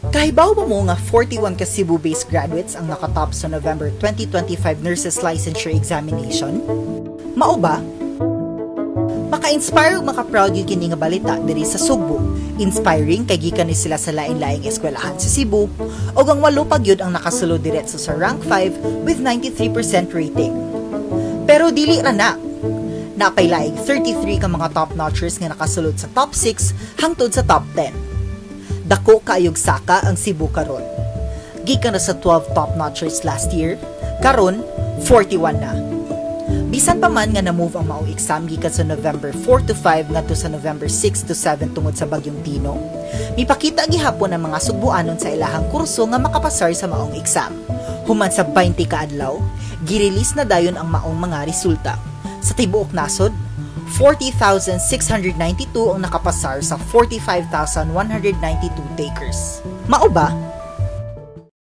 Kahibaw mo nga 41 ka Cebu-based graduates ang nakatop sa November 2025 Nurses Licensure Examination? Mao ba? Maka-inspire ug maka-proud yung kini nga balita diri sa Sugbo. Inspiring kay gikan ni sila sa lain-laing eskwelahan sa Cebu ug ang 8 pa gyud ang nakasulod diretso sa rank 5 with 93% rating. Pero dili ra na. Napay laing 33 ka mga top-notchers nga nakasulod sa top 6 hangtod sa top 10. Dako kaayog saka ang Cebu karon. Gikan na sa 12 top-notchers last year, karon 41 na. Bisan pa man nga na-move ang maong exam gikan sa November 4 to 5 ngadto sa November 6 to 7 tungod sa bagyong Tino, mipakita gihapon ang mga Sugbuanon sa ilahang kurso nga makapasar sa maong exam. Human sa 20 ka adlaw, girelease na dayon ang maong mga resulta. Sa tibuok nasod, 40,692 ang nakapasar sa 45,192 takers. Mao ba?